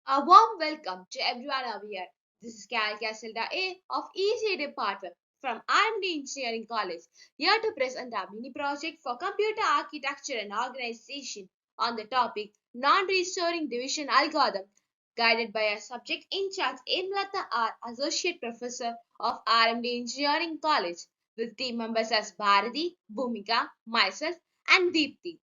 A warm welcome to everyone over here. This is CAREL CASSILDA A of ECA Department from R&D Engineering College, here to present a mini project for computer architecture and organization on the topic non-restoring division algorithm, guided by a subject in charge Imlata R, Associate Professor of R&D Engineering College, with team members as Bharati, BOOMIKA, myself, and DEEPTY.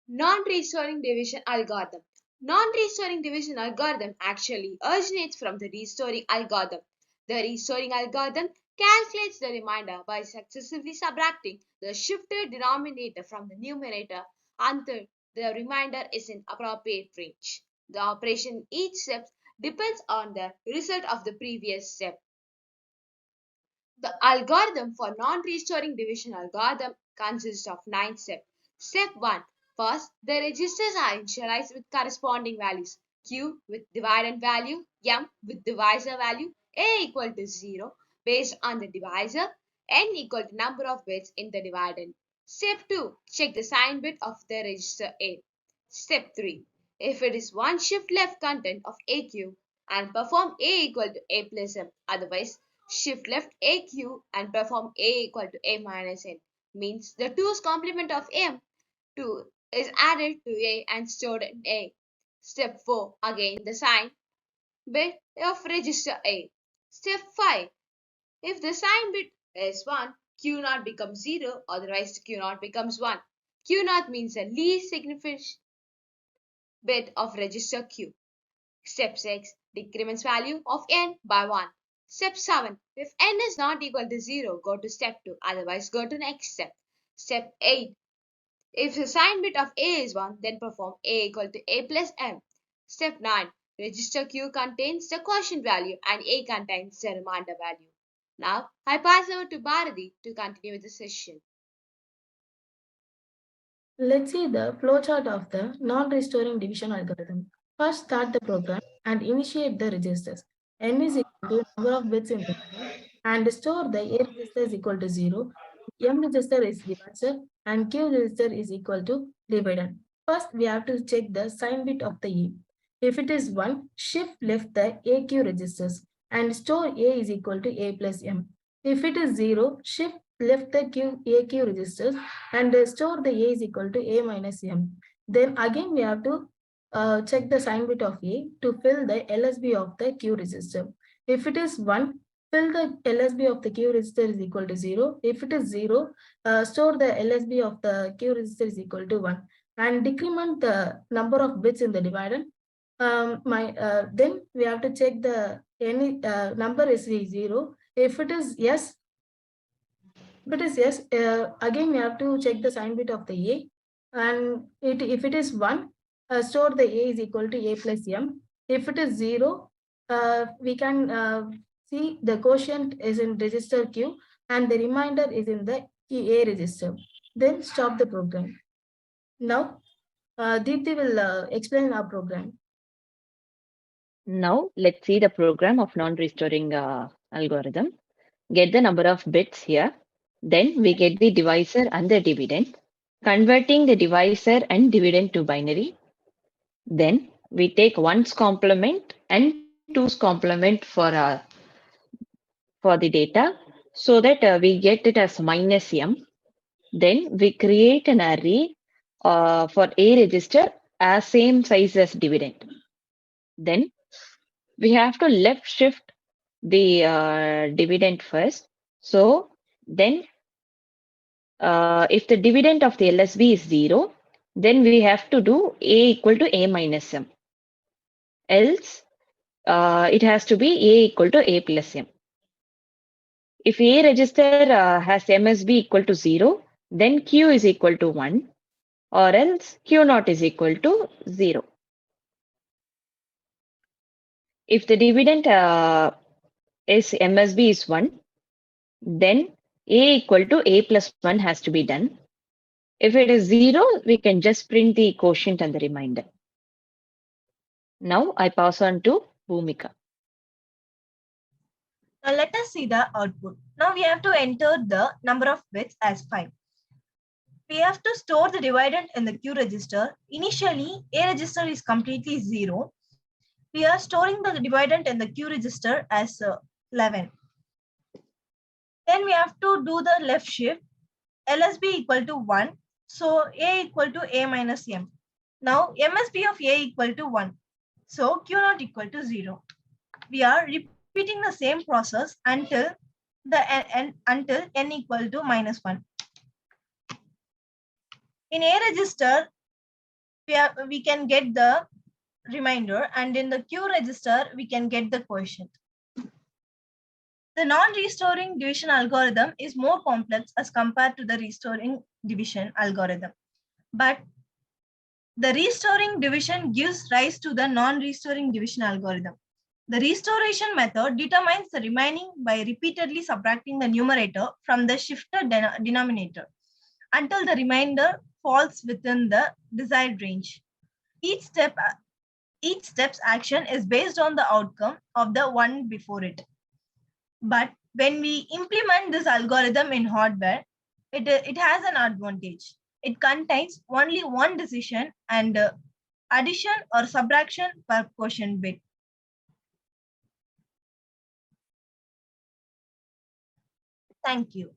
Non-restoring division algorithm. Non-restoring division algorithm actually originates from the restoring algorithm. The restoring algorithm calculates the remainder by successively subtracting the shifted denominator from the numerator until the remainder is in appropriate range. The operation in each step depends on the result of the previous step. The algorithm for non-restoring division algorithm consists of 9 steps. Step 1. First, the registers are initialized with corresponding values. Q with dividend value, M with divisor value, A equal to 0 based on the divisor, N equal to number of bits in the dividend. Step 2. Check the sign bit of the register A. Step 3. If it is one shift left content of AQ and perform A equal to A plus M. Otherwise, shift left AQ and perform A equal to A minus N. Means the 2's complement of M 2 is added to A and stored in A. Step 4. Again the sign bit of register A. Step 5. If the sign bit is 1, Q0 becomes 0, otherwise Q0 becomes 1. Q0 means the least significant bit of register Q. Step 6. Decrements value of n by 1. Step 7. If n is not equal to 0, go to step 2, otherwise go to next step. Step 8. If the sign bit of A is 1, then perform A equal to A plus M. Step 9. Register Q contains the quotient value and A contains the remainder value. Now, I pass over to Bharati to continue with the session. Let's see the flowchart of the non-restoring division algorithm. First, start the program and initiate the registers. N is equal to number of bits in the memory and store the A register is equal to 0, M register is divisor and Q register is equal to dividend. First, we have to check the sign bit of the A. If it is 1, shift left the AQ registers and store A is equal to A plus M. If it is 0, shift left the AQ registers and store the A is equal to A minus M. Then again we have to check the sign bit of A to fill the LSB of the Q register. If it is 1, fill the LSB of the Q register is equal to 0. If it is 0, store the LSB of the Q register is equal to 1 and decrement the number of bits in the dividend. Then we have to check the any number is 0. If it is yes, again we have to check the sign bit of the A and if it is 1, store the A is equal to A plus M. If it is 0, we can see the quotient is in register Q and the remainder is in the A register. Then stop the program. Now, Deepthi will explain our program. Now let's see the program of non-restoring algorithm. Get the number of bits here. Then we get the divisor and the dividend. Converting the divisor and dividend to binary. Then we take 1's complement and 2's complement for the data so that we get it as minus m. Then we create an array for A register as same size as dividend. Then we have to left shift the dividend first. So then if the dividend of the LSB is 0, then we have to do A equal to A minus M. Else it has to be A equal to A plus M. If A register has MSB equal to 0, then Q is equal to 1 or else Q naught is equal to 0. If the dividend is MSB is 1, then A equal to A plus 1 has to be done. If it is 0, we can just print the quotient and the remainder. Now I pass on to BOOMIKA. Now let us see the output. Now we have to enter the number of bits as 5. we have to store the dividend in the Q register. Initially, A register is completely 0. We are storing the dividend in the Q register as 11. Then we have to do the left shift. LSB equal to 1. So A equal to A minus M. Now MSB of A equal to 1. So Q naught equal to 0. We are repeating the same process until n equal to minus 1. In A register, we can get the remainder, and in the Q register, we can get the quotient. The non-restoring division algorithm is more complex as compared to the restoring division algorithm. But the restoring division gives rise to the non-restoring division algorithm. The restoration method determines the remaining by repeatedly subtracting the numerator from the shifted denominator until the remainder falls within the desired range. Each step's action is based on the outcome of the one before it. But when we implement this algorithm in hardware, it has an advantage. It contains only one decision and addition or subtraction per quotient bit. Thank you.